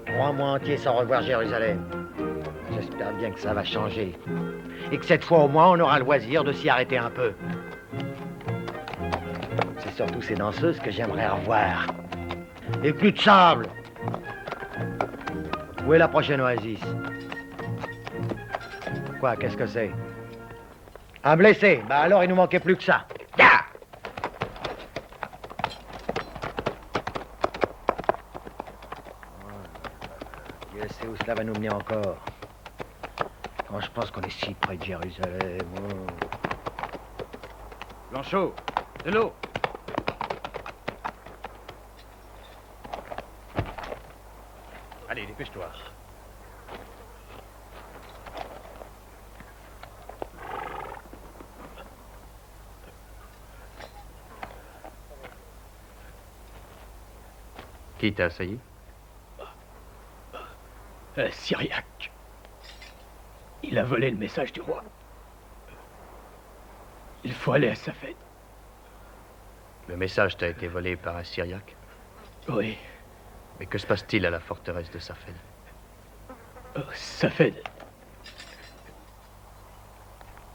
3 mois entiers sans revoir Jérusalem. J'espère bien que ça va changer. Et que cette fois au moins on aura le loisir de s'y arrêter un peu. C'est surtout ces danseuses que j'aimerais revoir. Et plus de sable. Où est la prochaine oasis? Quoi, qu'est-ce que c'est? Un blessé? Bah alors il nous manquait plus que ça. Ya! Dieu sait où cela va nous mener encore. Quand je pense qu'on est si près de Jérusalem. Blanchot, de l'eau. Allez, dépêche-toi. Qui t'a assailli? Syriac. Il a volé le message du roi. Il faut aller à Safed. Le message t'a été volé par un Syriaque? Oui. Mais que se passe-t-il à la forteresse de Safed? Safed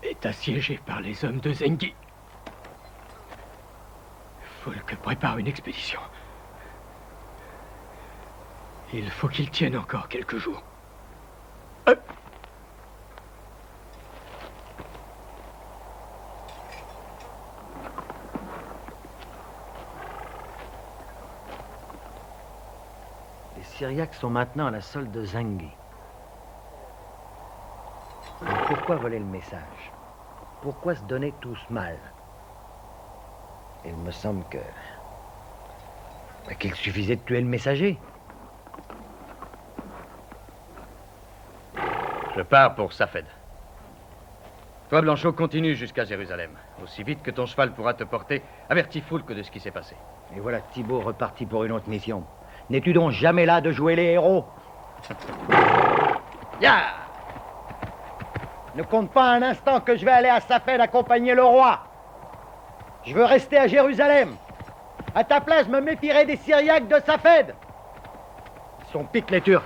est assiégé par les hommes de Zengi. Foulk prépare une expédition. Il faut qu'il tienne encore quelques jours. Les Syriaques sont maintenant à la solde de Zengi. Mais pourquoi voler le message? Pourquoi se donner tout ce mal? Il me semble qu'il suffisait de tuer le messager. Je pars pour Safed. Toi, Blanchot, continue jusqu'à Jérusalem. Aussi vite que ton cheval pourra te porter, avertis Foulk de ce qui s'est passé. Et voilà Thibaut reparti pour une autre mission. N'es-tu donc jamais là de jouer les héros? Ya! Ne compte pas un instant que je vais aller à Safed accompagner le roi. Je veux rester à Jérusalem. À ta place, je me méfierai des Syriaques de Safed. Ils sont piques les Turcs.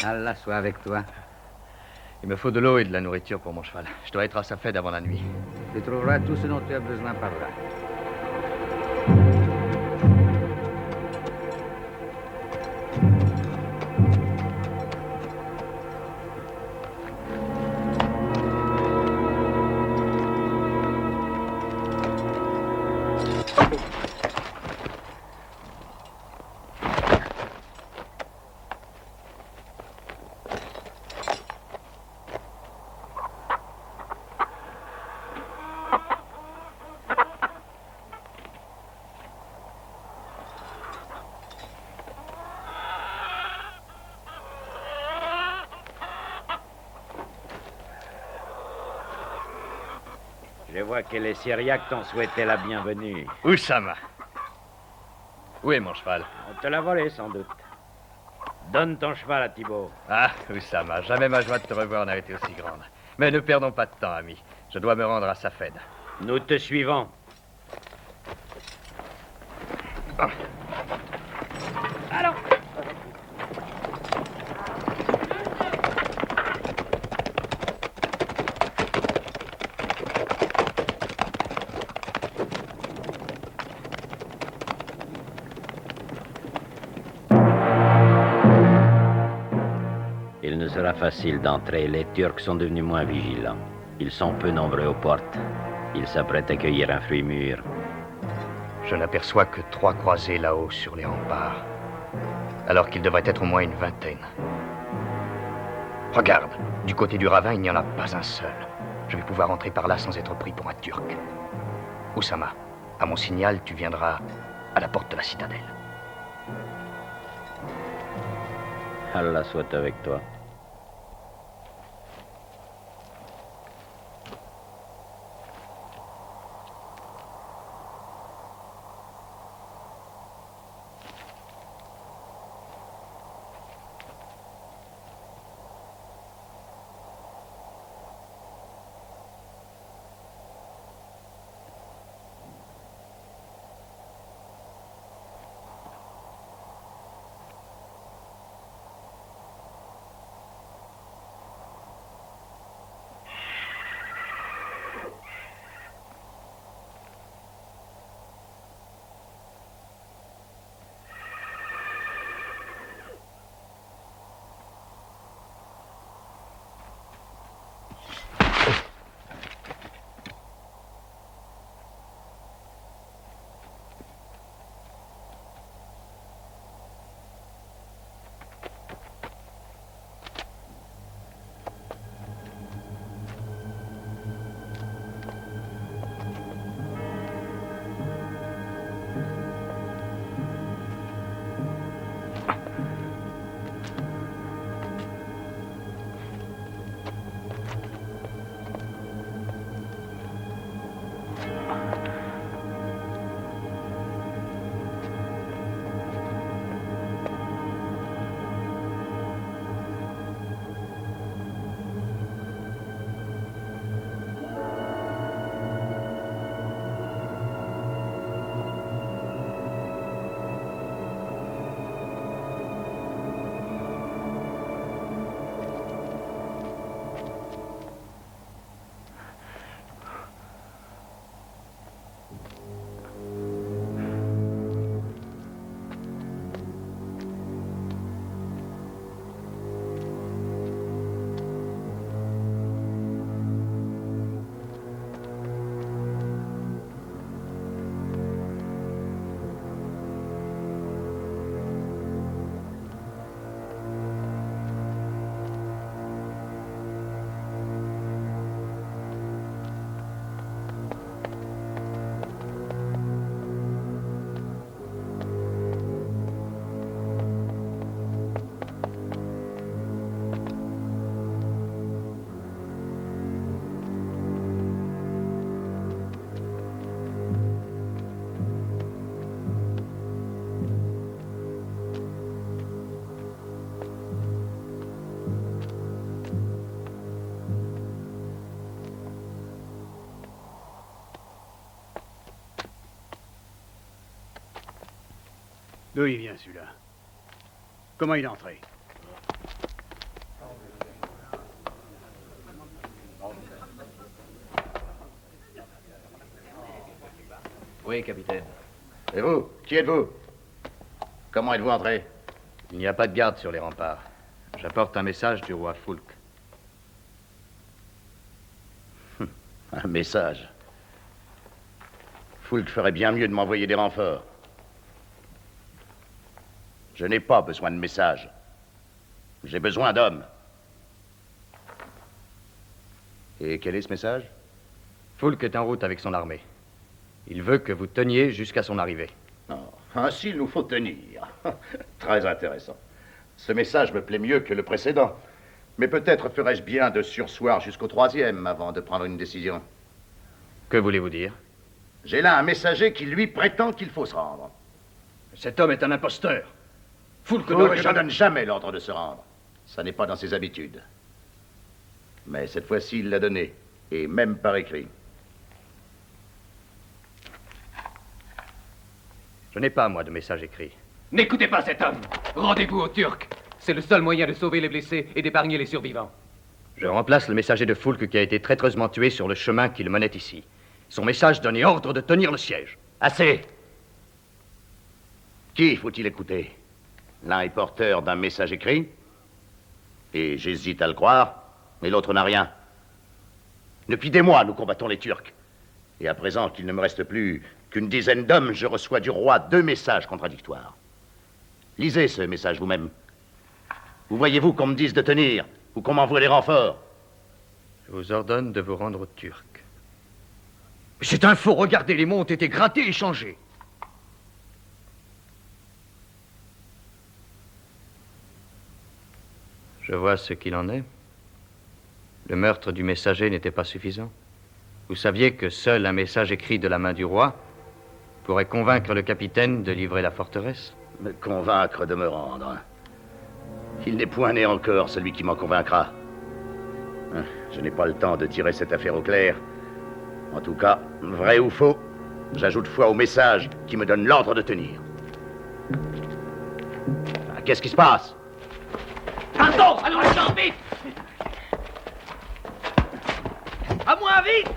Allah soit avec toi. Il me faut de l'eau et de la nourriture pour mon cheval. Je dois être à Safed avant la nuit. Tu trouveras tout ce dont tu as besoin par là. Je vois que les Syriaques t'ont souhaité la bienvenue. Oussama. Où est mon cheval? On te l'a volé, sans doute. Donne ton cheval à Thibaut. Ah, Oussama, jamais ma joie de te revoir n'a été aussi grande. Mais ne perdons pas de temps, ami. Je dois me rendre à Safed. Nous te suivons. Allons! Il ne sera facile d'entrer. Les Turcs sont devenus moins vigilants. Ils sont peu nombreux aux portes. Ils s'apprêtent à cueillir un fruit mûr. Je n'aperçois que 3 croisés là-haut sur les remparts, alors qu'il devrait être au moins une vingtaine. Regarde, du côté du ravin, il n'y en a pas un seul. Je vais pouvoir entrer par là sans être pris pour un Turc. Oussama, à mon signal, tu viendras à la porte de la citadelle. Allah soit avec toi. D'où il vient, celui-là? Comment il est entré? Oui, capitaine. Et vous? Qui êtes-vous? Comment êtes-vous entré? Il n'y a pas de garde sur les remparts. J'apporte un message du roi Foulk. Un message. Foulk ferait bien mieux de m'envoyer des renforts. Je n'ai pas besoin de messages. J'ai besoin d'hommes. Et quel est ce message? Foulk est en route avec son armée. Il veut que vous teniez jusqu'à son arrivée. Oh, ainsi, il nous faut tenir. Très intéressant. Ce message me plaît mieux que le précédent. Mais peut-être ferais-je bien de surseoir jusqu'au 3e avant de prendre une décision. Que voulez-vous dire? J'ai là un messager qui, lui, prétend qu'il faut se rendre. Cet homme est un imposteur. Foulk ne donne jamais l'ordre de se rendre. Ça n'est pas dans ses habitudes. Mais cette fois-ci, il l'a donné. Et même par écrit. Je n'ai pas, moi, de message écrit. N'écoutez pas cet homme. Rendez-vous aux Turcs. C'est le seul moyen de sauver les blessés et d'épargner les survivants. Je remplace le messager de Foulk qui a été traîtreusement tué sur le chemin qu'il menait ici. Son message donnait ordre de tenir le siège. Assez. Qui faut-il écouter? L'un est porteur d'un message écrit, et j'hésite à le croire, mais l'autre n'a rien. Depuis des mois, nous combattons les Turcs. Et à présent qu'il ne me reste plus qu'une dizaine d'hommes, je reçois du roi 2 messages contradictoires. Lisez ce message vous-même. Où voyez-vous qu'on me dise de tenir, ou qu'on m'envoie les renforts? Je vous ordonne de vous rendre aux Turcs. C'est un faux, regardez, les mots ont été grattés et changés. Je vois ce qu'il en est. Le meurtre du messager n'était pas suffisant. Vous saviez que seul un message écrit de la main du roi pourrait convaincre le capitaine de livrer la forteresse? Me convaincre de me rendre. Il n'est point né encore, celui qui m'en convaincra. Je n'ai pas le temps de tirer cette affaire au clair. En tout cas, vrai ou faux, j'ajoute foi au message qui me donne l'ordre de tenir. Qu'est-ce qui se passe? Pardon, allons les gens, vite! À moi, vite!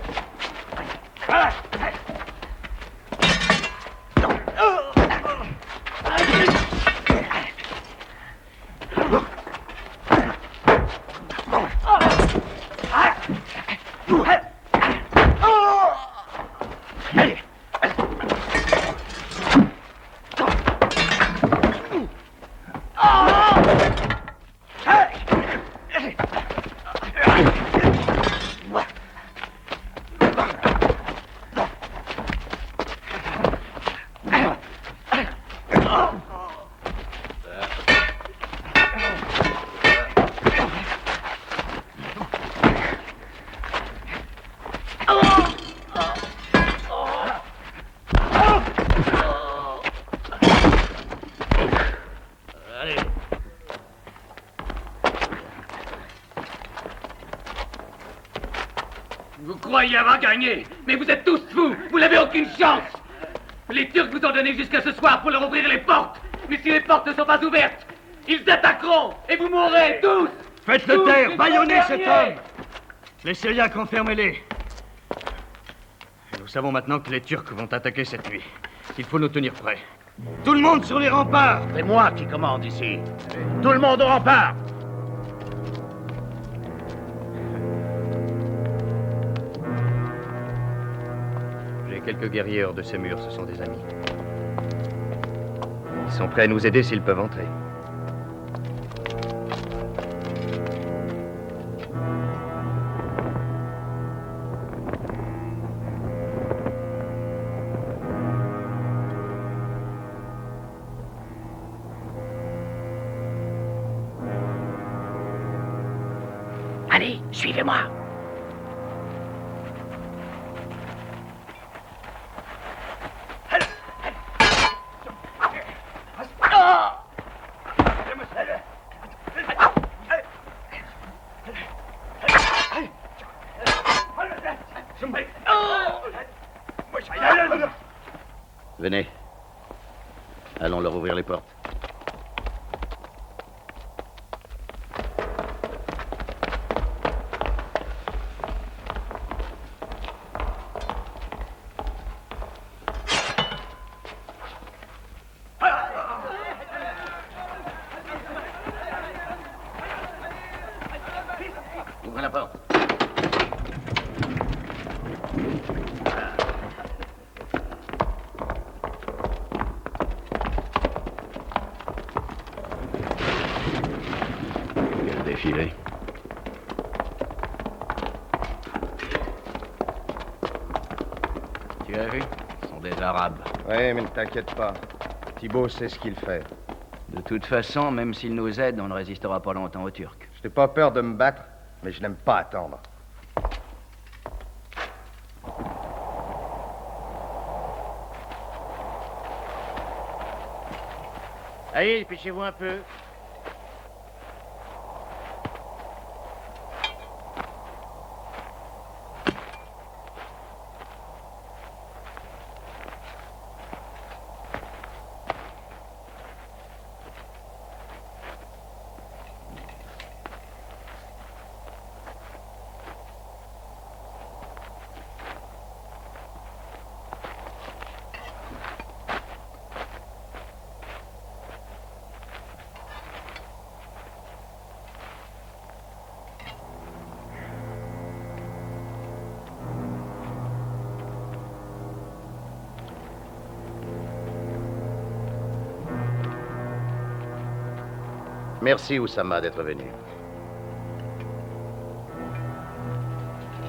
Vous croyez avoir gagné, mais vous êtes tous fous. Vous n'avez aucune chance. Les Turcs vous ont donné jusqu'à ce soir pour leur ouvrir les portes. Mais si les portes ne sont pas ouvertes, ils attaqueront et vous mourrez tous. Faites-le taire, bâillonnez cet homme. Les Syriaques, enfermez-les. Nous savons maintenant que les Turcs vont attaquer cette nuit. Il faut nous tenir prêts. Tout le monde sur les remparts. C'est moi qui commande ici. Tout le monde au rempart. J'ai quelques guerriers hors de ces murs, ce sont des amis. Ils sont prêts à nous aider s'ils peuvent entrer. Allez, suivez-moi. Venez. Allons leur ouvrir les portes. Ouvrez la porte. Quel défilé. Tu as vu? Ce sont des Arabes. Oui, mais ne t'inquiète pas. Thibaut sait ce qu'il fait. De toute façon, même s'ils nous aident, on ne résistera pas longtemps aux Turcs. Je n'ai pas peur de me battre, mais je n'aime pas attendre. Allez, dépêchez-vous un peu. Merci, Oussama, d'être venu.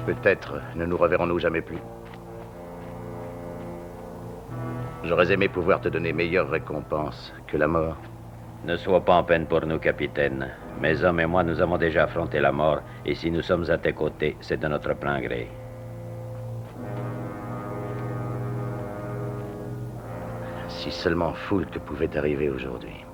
Peut-être ne nous reverrons-nous jamais plus. J'aurais aimé pouvoir te donner meilleure récompense que la mort. Ne sois pas en peine pour nous, capitaine. Mes hommes et moi, nous avons déjà affronté la mort, et si nous sommes à tes côtés, c'est de notre plein gré. Si seulement Foulque pouvait arriver aujourd'hui.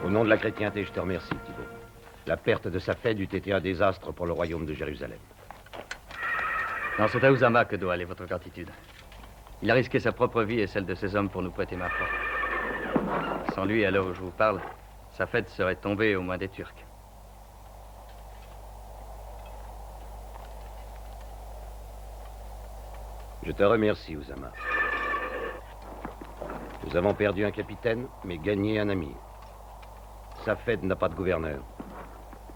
Au nom de la chrétienté, je te remercie, Thibault. La perte de Safed eût été un désastre pour le royaume de Jérusalem. Non, c'est à Oussama que doit aller votre gratitude. Il a risqué sa propre vie et celle de ses hommes pour nous prêter main forte. Sans lui, à l'heure où je vous parle, Safed serait tombé aux mains des Turcs. Je te remercie, Oussama. Nous avons perdu un capitaine, mais gagné un ami. Safed n'a pas de gouverneur.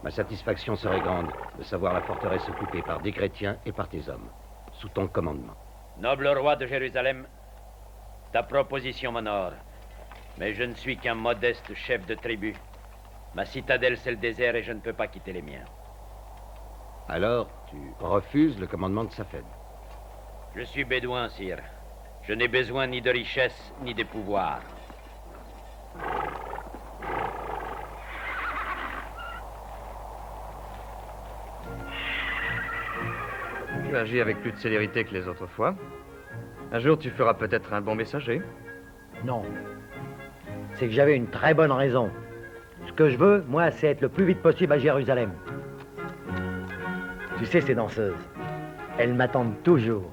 Ma satisfaction serait grande de savoir la forteresse occupée par des chrétiens et par tes hommes, sous ton commandement. Noble roi de Jérusalem, ta proposition m'honore, mais je ne suis qu'un modeste chef de tribu. Ma citadelle, c'est le désert et je ne peux pas quitter les miens. Alors, tu refuses le commandement de Safed? Je suis bédouin, sire. Je n'ai besoin ni de richesse, ni de pouvoir. Tu agis avec plus de célérité que les autres fois. Un jour, tu feras peut-être un bon messager. Non. C'est que j'avais une très bonne raison. Ce que je veux, moi, c'est être le plus vite possible à Jérusalem. Tu sais, ces danseuses, elles m'attendent toujours.